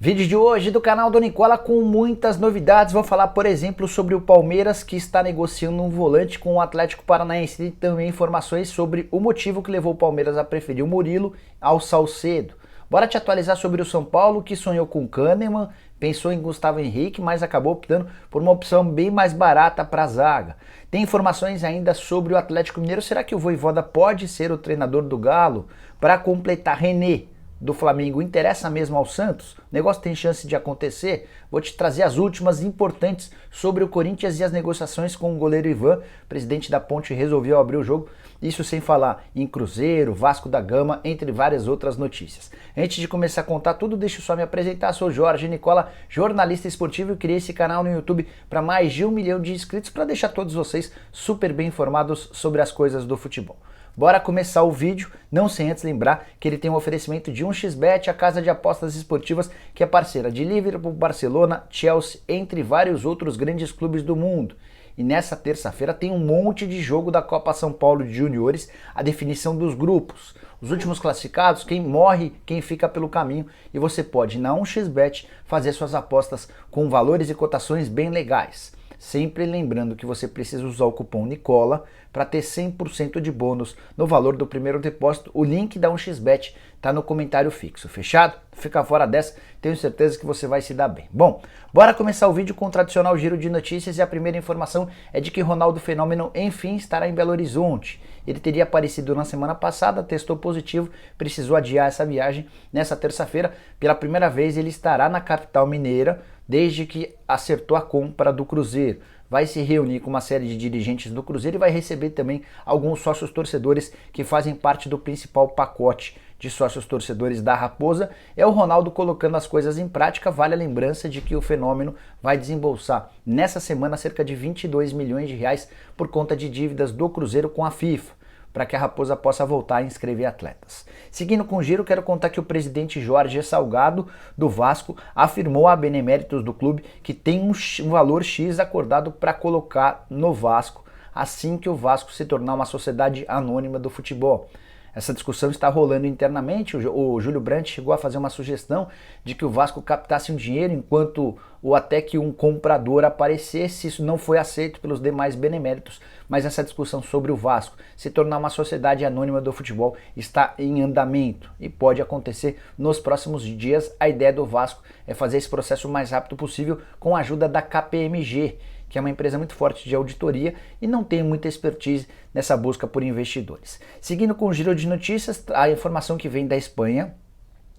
Vídeo de hoje do canal do Nicola com muitas novidades. Vou falar, por exemplo, sobre o Palmeiras que está negociando um volante com o Atlético Paranaense e também informações sobre o motivo que levou o Palmeiras a preferir o Murilo ao Salcedo. Bora te atualizar sobre o São Paulo que sonhou com Kahneman, pensou em Gustavo Henrique, mas acabou optando por uma opção bem mais barata para a zaga. Tem informações ainda sobre o Atlético Mineiro. Será que o Vojvoda pode ser o treinador do Galo? Para completar, René do Flamengo interessa mesmo ao Santos? O negócio tem chance de acontecer? Vou te trazer as últimas importantes sobre o Corinthians e as negociações com o goleiro Ivan. O presidente da Ponte resolveu abrir o jogo, isso sem falar em Cruzeiro, Vasco da Gama, entre várias outras notícias. Antes de começar a contar tudo, deixa eu só me apresentar. Sou Jorge Nicola, jornalista esportivo, e criei esse canal no YouTube para mais de 1 milhão de inscritos para deixar todos vocês super bem informados sobre as coisas do futebol. Bora começar o vídeo, não sem antes lembrar que ele tem um oferecimento de 1xBet, a casa de apostas esportivas que é parceira de Liverpool, Barcelona, Chelsea, entre vários outros grandes clubes do mundo. E nessa terça-feira tem um monte de jogo da Copa São Paulo de Juniores, a definição dos grupos, os últimos classificados, quem morre, quem fica pelo caminho, e você pode na 1xBet fazer suas apostas com valores e cotações bem legais. Sempre lembrando que você precisa usar o cupom Nicola para ter 100% de bônus no valor do primeiro depósito. O link da 1xBet está no comentário fixo, fechado? Fica fora dessa, tenho certeza que você vai se dar bem. Bom, bora começar o vídeo com o tradicional giro de notícias, e a primeira informação é de que Ronaldo Fenômeno enfim estará em Belo Horizonte. Ele teria aparecido na semana passada, testou positivo, precisou adiar essa viagem. Nessa terça-feira, pela primeira vez, ele estará na capital mineira, desde que acertou a compra do Cruzeiro. Vai se reunir com uma série de dirigentes do Cruzeiro e vai receber também alguns sócios torcedores que fazem parte do principal pacote de sócios torcedores da Raposa. É o Ronaldo colocando as coisas em prática. Vale a lembrança de que o Fenômeno vai desembolsar nessa semana cerca de 22 milhões de reais por conta de dívidas do Cruzeiro com a FIFA, para que a Raposa possa voltar a inscrever atletas. Seguindo com o giro, quero contar que o presidente Jorge Salgado, do Vasco, afirmou a beneméritos do clube que tem um valor X acordado para colocar no Vasco, assim que o Vasco se tornar uma sociedade anônima do futebol. Essa discussão está rolando internamente. O Júlio Brandt chegou a fazer uma sugestão de que o Vasco captasse um dinheiro enquanto ou até que um comprador aparecesse. Isso não foi aceito pelos demais beneméritos, mas essa discussão sobre o Vasco se tornar uma sociedade anônima do futebol está em andamento e pode acontecer nos próximos dias. A ideia do Vasco é fazer esse processo o mais rápido possível com a ajuda da KPMG, que é uma empresa muito forte de auditoria e não tem muita expertise nessa busca por investidores. Seguindo com o giro de notícias, a informação que vem da Espanha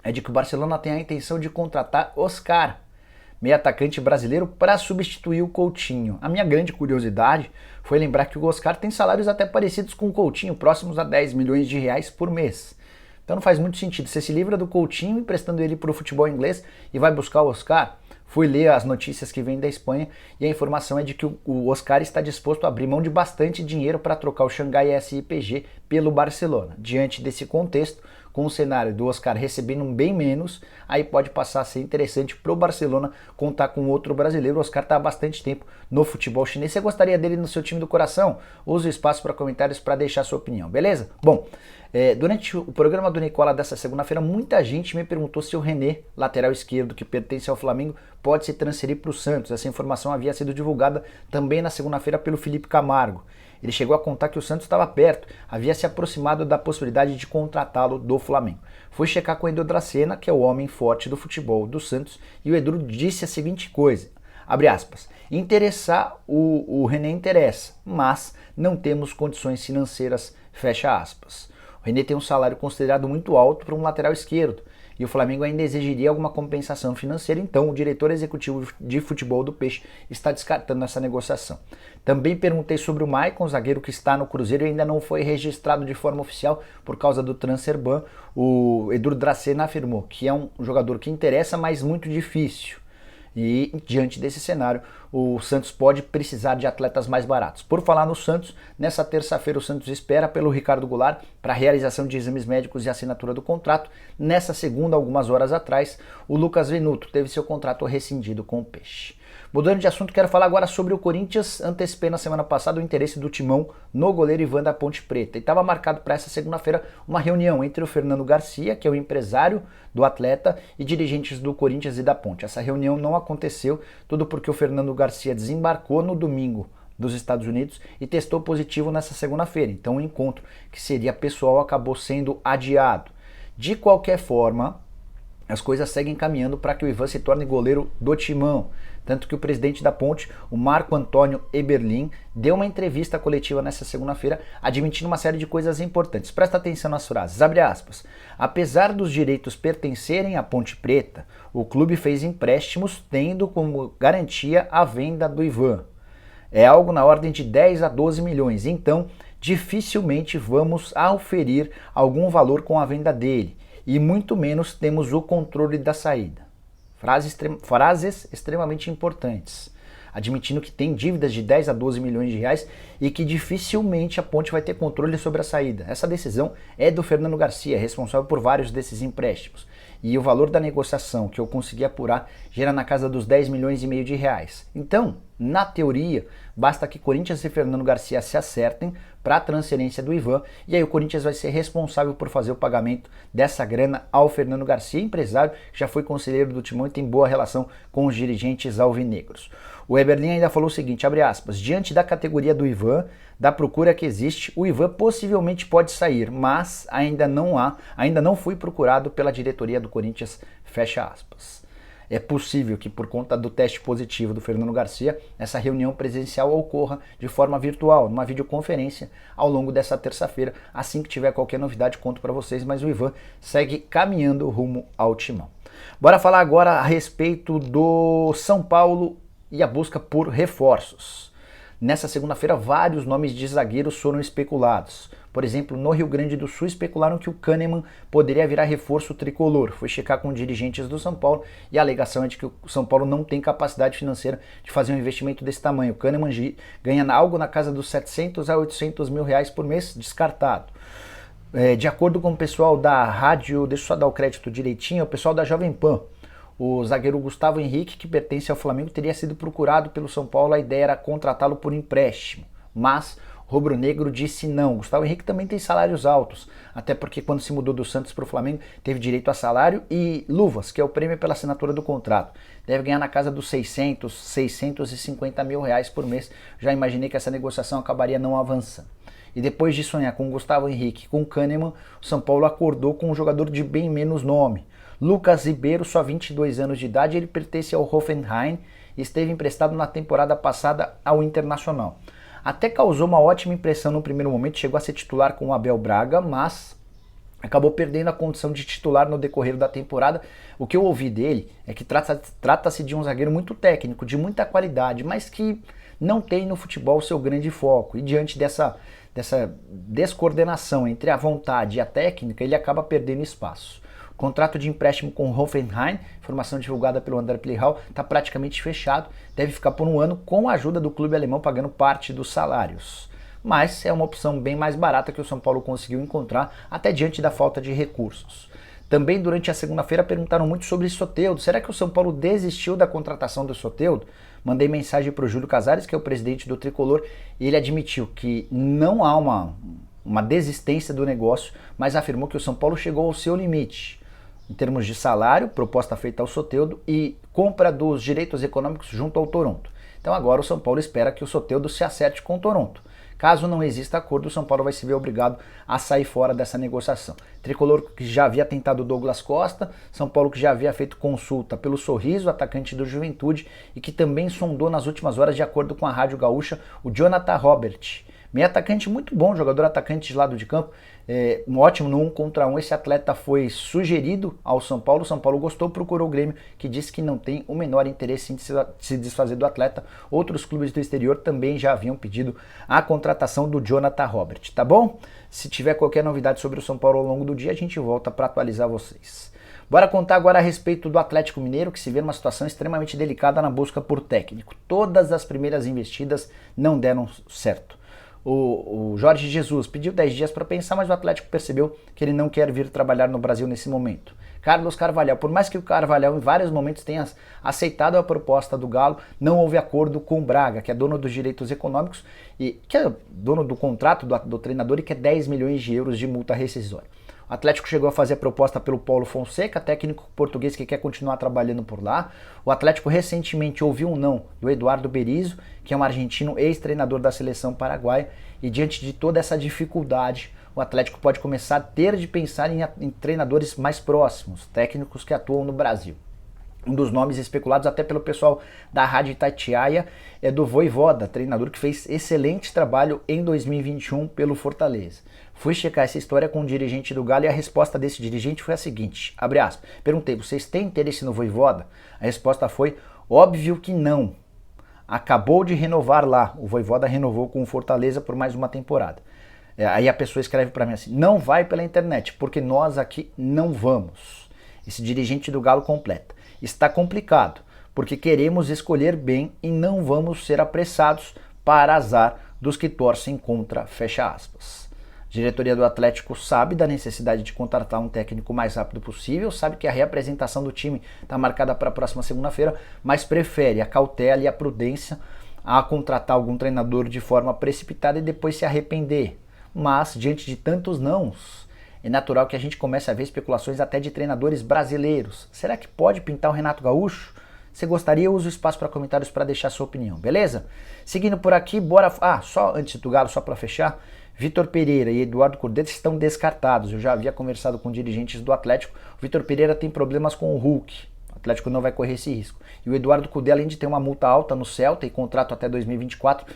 é de que o Barcelona tem a intenção de contratar Oscar, meio atacante brasileiro, para substituir o Coutinho. A minha grande curiosidade foi lembrar que o Oscar tem salários até parecidos com o Coutinho, próximos a 10 milhões de reais por mês. Então não faz muito sentido. Você se livra do Coutinho emprestando ele para o futebol inglês e vai buscar o Oscar. Fui ler as notícias que vêm da Espanha e a informação é de que o Oscar está disposto a abrir mão de bastante dinheiro para trocar o Xangai SIPG pelo Barcelona. Diante desse contexto, com o cenário do Oscar recebendo um bem menos, aí pode passar a ser interessante para o Barcelona contar com outro brasileiro. O Oscar está há bastante tempo no futebol chinês. Você gostaria dele no seu time do coração? Use o espaço para comentários para deixar sua opinião, beleza? Bom, durante o programa do Nicola dessa segunda-feira, muita gente me perguntou se o René, lateral esquerdo que pertence ao Flamengo, pode se transferir para o Santos. Essa informação havia sido divulgada também na segunda-feira pelo Felipe Camargo. Ele chegou a contar que o Santos estava perto, havia se aproximado da possibilidade de contratá-lo do Flamengo. Foi checar com o Edu Dracena, que é o homem forte do futebol do Santos, e o Edu disse a seguinte coisa, abre aspas, interessar o René interessa, mas não temos condições financeiras, fecha aspas. O René tem um salário considerado muito alto para um lateral esquerdo, e o Flamengo ainda exigiria alguma compensação financeira, então o diretor executivo de futebol do Peixe está descartando essa negociação. Também perguntei sobre o Maicon, zagueiro que está no Cruzeiro e ainda não foi registrado de forma oficial por causa do transfer ban. O Edu Dracena afirmou que é um jogador que interessa, mas muito difícil. E diante desse cenário, o Santos pode precisar de atletas mais baratos. Por falar no Santos, nessa terça-feira o Santos espera pelo Ricardo Goulart para a realização de exames médicos e assinatura do contrato. Nessa segunda, algumas horas atrás, o Lucas Venuto teve seu contrato rescindido com o Peixe. Mudando de assunto, quero falar agora sobre o Corinthians. Antecipei na semana passada o interesse do Timão no goleiro Ivan da Ponte Preta. E estava marcado para essa segunda-feira uma reunião entre o Fernando Garcia, que é o empresário do atleta, e dirigentes do Corinthians e da Ponte. Essa reunião não aconteceu, tudo porque o Fernando Garcia desembarcou no domingo dos Estados Unidos e testou positivo nessa segunda-feira. Então o encontro, que seria pessoal, acabou sendo adiado. De qualquer forma, as coisas seguem caminhando para que o Ivan se torne goleiro do Timão. Tanto que o presidente da Ponte, o Marco Antônio Eberlin, deu uma entrevista coletiva nessa segunda-feira admitindo uma série de coisas importantes. Presta atenção nas frases, abre aspas. Apesar dos direitos pertencerem à Ponte Preta, o clube fez empréstimos tendo como garantia a venda do Ivan. É algo na ordem de 10 a 12 milhões, então dificilmente vamos auferir algum valor com a venda dele. E muito menos temos o controle da saída. Frases extremamente importantes, admitindo que tem dívidas de 10 a 12 milhões de reais e que dificilmente a Ponte vai ter controle sobre a saída. Essa decisão é do Fernando Garcia, responsável por vários desses empréstimos. E o valor da negociação que eu consegui apurar gera na casa dos 10 milhões e meio de reais. Então, na teoria, basta que Corinthians e Fernando Garcia se acertem para a transferência do Ivan, e aí o Corinthians vai ser responsável por fazer o pagamento dessa grana ao Fernando Garcia, empresário que já foi conselheiro do Timão e tem boa relação com os dirigentes alvinegros. O Eberlin ainda falou o seguinte, abre aspas, diante da categoria do Ivan, da procura que existe, o Ivan possivelmente pode sair, mas ainda não foi procurado pela diretoria do Corinthians, fecha aspas. É possível que, por conta do teste positivo do Fernando Garcia, essa reunião presencial ocorra de forma virtual, numa videoconferência, ao longo dessa terça-feira. Assim que tiver qualquer novidade, conto para vocês, mas o Ivan segue caminhando rumo ao Timão. Bora falar agora a respeito do São Paulo e a busca por reforços. Nessa segunda-feira, vários nomes de zagueiros foram especulados. Por exemplo, no Rio Grande do Sul, especularam que o Kahneman poderia virar reforço tricolor. Foi checar com dirigentes do São Paulo e a alegação é de que o São Paulo não tem capacidade financeira de fazer um investimento desse tamanho. O Kahneman ganha algo na casa dos 700 a 800 mil reais por mês, descartado. De acordo com o pessoal da rádio, deixa eu só dar o crédito direitinho, o pessoal da Jovem Pan, o zagueiro Gustavo Henrique, que pertence ao Flamengo, teria sido procurado pelo São Paulo. A ideia era contratá-lo por empréstimo, mas o rubro-negro disse não. Gustavo Henrique também tem salários altos, até porque quando se mudou do Santos para o Flamengo, teve direito a salário e luvas, que é o prêmio pela assinatura do contrato. Deve ganhar na casa dos 650 mil reais por mês. Já imaginei que essa negociação acabaria não avançando. E depois de sonhar com Gustavo Henrique, com Kahneman, o São Paulo acordou com um jogador de bem menos nome. Lucas Ribeiro, só 22 anos de idade, ele pertence ao Hoffenheim e esteve emprestado na temporada passada ao Internacional. Até causou uma ótima impressão no primeiro momento, chegou a ser titular com o Abel Braga, mas acabou perdendo a condição de titular no decorrer da temporada. O que eu ouvi dele é que trata-se de um zagueiro muito técnico, de muita qualidade, mas que não tem no futebol o seu grande foco. E diante dessa descoordenação entre a vontade e a técnica, ele acaba perdendo espaço. O contrato de empréstimo com o Hoffenheim, informação divulgada pelo André Plihal, está praticamente fechado, deve ficar por um ano com a ajuda do clube alemão pagando parte dos salários. Mas é uma opção bem mais barata que o São Paulo conseguiu encontrar, até diante da falta de recursos. Também durante a segunda-feira perguntaram muito sobre Soteldo. Será que o São Paulo desistiu da contratação do Soteldo? Mandei mensagem para o Júlio Casares, que é o presidente do Tricolor, e ele admitiu que não há uma desistência do negócio, mas afirmou que o São Paulo chegou ao seu limite em termos de salário, proposta feita ao Soteldo, e compra dos direitos econômicos junto ao Toronto. Então agora o São Paulo espera que o Soteldo se acerte com o Toronto. Caso não exista acordo, o São Paulo vai se ver obrigado a sair fora dessa negociação. Tricolor que já havia tentado o Douglas Costa, São Paulo que já havia feito consulta pelo Sorriso, atacante do Juventude, e que também sondou nas últimas horas, de acordo com a Rádio Gaúcha, o Jonathan Robert. Meio atacante muito bom, jogador atacante de lado de campo, um ótimo no 1 contra 1. Esse atleta foi sugerido ao São Paulo, o São Paulo gostou, procurou o Grêmio, que disse que não tem o menor interesse em se desfazer do atleta. Outros clubes do exterior também já haviam pedido a contratação do Jonathan Robert, tá bom? Se tiver qualquer novidade sobre o São Paulo ao longo do dia, a gente volta para atualizar vocês. Bora contar agora a respeito do Atlético Mineiro, que se vê numa situação extremamente delicada na busca por técnico. Todas as primeiras investidas não deram certo. O Jorge Jesus pediu 10 dias para pensar, mas o Atlético percebeu que ele não quer vir trabalhar no Brasil nesse momento. Carlos Carvalhal, por mais que o Carvalhal em vários momentos tenha aceitado a proposta do Galo, não houve acordo com o Braga, que é dono dos direitos econômicos e que é dono do contrato do treinador e que é 10 milhões de euros de multa rescisória. O Atlético chegou a fazer a proposta pelo Paulo Fonseca, técnico português que quer continuar trabalhando por lá. O Atlético recentemente ouviu um não do Eduardo Berizzo, que é um argentino ex-treinador da seleção paraguaia, e diante de toda essa dificuldade, o Atlético pode começar a ter de pensar em treinadores mais próximos, técnicos que atuam no Brasil. Um dos nomes especulados até pelo pessoal da Rádio Itatiaia é do Vojvoda, treinador que fez excelente trabalho em 2021 pelo Fortaleza. Fui checar essa história com um dirigente do Galo e a resposta desse dirigente foi a seguinte, abre aspas, perguntei, vocês têm interesse no Vojvoda? A resposta foi, óbvio que não. Acabou de renovar lá, o Vojvoda renovou com o Fortaleza por mais uma temporada. Aí a pessoa escreve para mim assim, não vai pela internet, porque nós aqui não vamos. Esse dirigente do Galo completa. Está complicado, porque queremos escolher bem e não vamos ser apressados para azar dos que torcem contra, fecha aspas. A diretoria do Atlético sabe da necessidade de contratar um técnico o mais rápido possível, sabe que a reapresentação do time está marcada para a próxima segunda-feira, mas prefere a cautela e a prudência a contratar algum treinador de forma precipitada e depois se arrepender. Mas, diante de tantos nãos, é natural que a gente comece a ver especulações até de treinadores brasileiros. Será que pode pintar o Renato Gaúcho? Se gostaria, eu uso o espaço para comentários para deixar sua opinião, beleza? Seguindo por aqui, bora... só antes do Galo, só para fechar, Vitor Pereira e Eduardo Cordeiro estão descartados. Eu já havia conversado com dirigentes do Atlético. O Vitor Pereira tem problemas com o Hulk. O Atlético não vai correr esse risco. E o Eduardo Cudê, além de ter uma multa alta no Celta e contrato até 2024,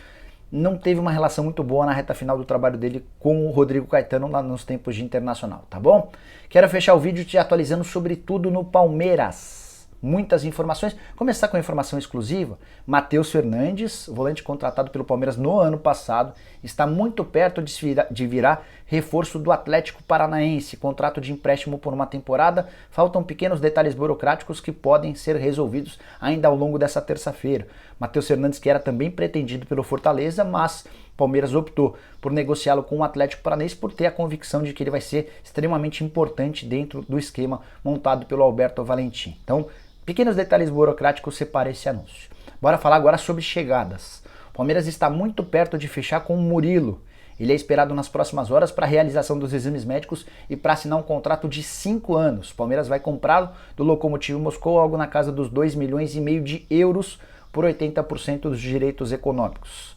não teve uma relação muito boa na reta final do trabalho dele com o Rodrigo Caetano lá nos tempos de Internacional, tá bom? Quero fechar o vídeo te atualizando sobre tudo no Palmeiras. Muitas informações. Começar com a informação exclusiva. Matheus Fernandes, volante contratado pelo Palmeiras no ano passado, está muito perto de virar reforço do Atlético Paranaense. Contrato de empréstimo por uma temporada. Faltam pequenos detalhes burocráticos que podem ser resolvidos ainda ao longo dessa terça-feira. Matheus Fernandes, que era também pretendido pelo Fortaleza, mas Palmeiras optou por negociá-lo com o Atlético Paranaense por ter a convicção de que ele vai ser extremamente importante dentro do esquema montado pelo Alberto Valentim. Então, pequenos detalhes burocráticos separam esse anúncio. Bora falar agora sobre chegadas. O Palmeiras está muito perto de fechar com o Murilo. Ele é esperado nas próximas horas para a realização dos exames médicos e para assinar um contrato de 5 anos. O Palmeiras vai comprá-lo do Lokomotiv Moscou, algo na casa dos 2,5 milhões de euros por 80% dos direitos econômicos.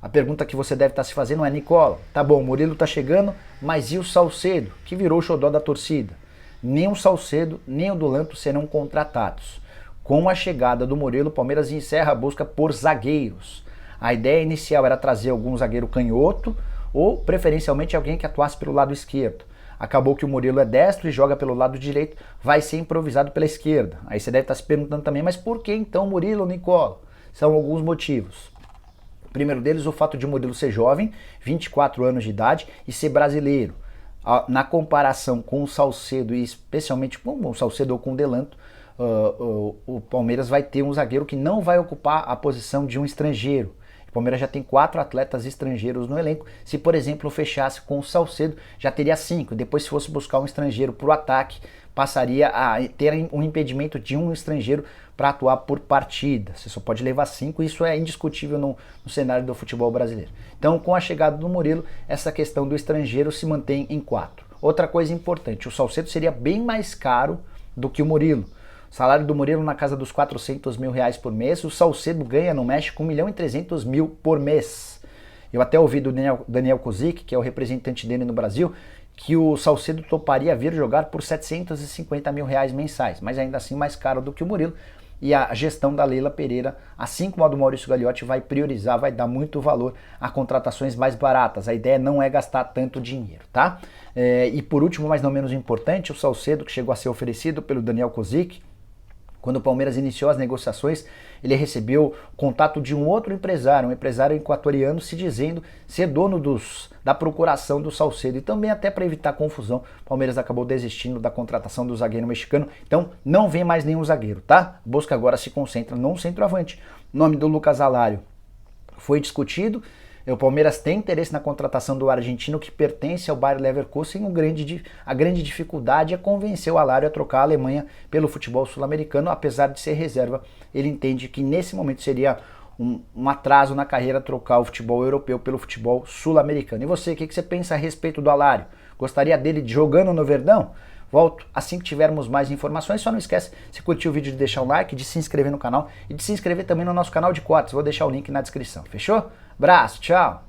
A pergunta que você deve estar se fazendo é, Nicola, tá bom, o Murilo tá chegando, mas e o Salcedo, que virou o xodó da torcida? Nem o Salcedo, nem o Dulanto serão contratados. Com a chegada do Murilo, o Palmeiras encerra a busca por zagueiros. A ideia inicial era trazer algum zagueiro canhoto ou, preferencialmente, alguém que atuasse pelo lado esquerdo. Acabou que o Murilo é destro e joga pelo lado direito, vai ser improvisado pela esquerda. Aí você deve estar se perguntando também, mas por que então Murilo, Nicola? São alguns motivos. O primeiro deles, o fato de o Murilo ser jovem, 24 anos de idade, e ser brasileiro. Na comparação com o Salcedo, e especialmente com o Salcedo ou com o Delanto, o Palmeiras vai ter um zagueiro que não vai ocupar a posição de um estrangeiro. O Palmeiras já tem 4 atletas estrangeiros no elenco. Se, por exemplo, fechasse com o Salcedo, já teria 5. Depois, se fosse buscar um estrangeiro para o ataque, passaria a ter um impedimento de um estrangeiro para atuar por partida. Você só pode levar 5, e isso é indiscutível no cenário do futebol brasileiro. Então, com a chegada do Murilo, essa questão do estrangeiro se mantém em 4. Outra coisa importante, o Salcedo seria bem mais caro do que o Murilo. O salário do Murilo na casa dos 400 mil reais por mês, o Salcedo ganha no México 1.300.000 por mês. Eu até ouvi do Daniel Kozik, que é o representante dele no Brasil, que o Salcedo toparia vir jogar por 750 mil reais mensais, mas ainda assim mais caro do que o Murilo. E a gestão da Leila Pereira, assim como a do Maurício Gagliotti, vai priorizar, vai dar muito valor a contratações mais baratas. A ideia não é gastar tanto dinheiro, tá? E por último, mas não menos importante, o Salcedo, que chegou a ser oferecido pelo Daniel Kozik, Quando o Palmeiras iniciou as negociações, ele recebeu contato de um outro empresário, um empresário equatoriano, se dizendo ser dono da procuração do Salcedo. E também até para evitar confusão, o Palmeiras acabou desistindo da contratação do zagueiro mexicano. Então não vem mais nenhum zagueiro, tá? Bosca agora se concentra no centroavante. O nome do Lucas Alário foi discutido. O Palmeiras tem interesse na contratação do argentino que pertence ao Bayer Leverkusen. A grande dificuldade é convencer o Alário a trocar a Alemanha pelo futebol sul-americano, apesar de ser reserva. Ele entende que nesse momento seria um atraso na carreira trocar o futebol europeu pelo futebol sul-americano. E você, o que você pensa a respeito do Alário? Gostaria dele jogando no Verdão? Volto assim que tivermos mais informações. Só não esquece, se curtiu o vídeo, de deixar um like, de se inscrever no canal e de se inscrever também no nosso canal de cortes. Vou deixar o link na descrição. Fechou? Abraço, tchau!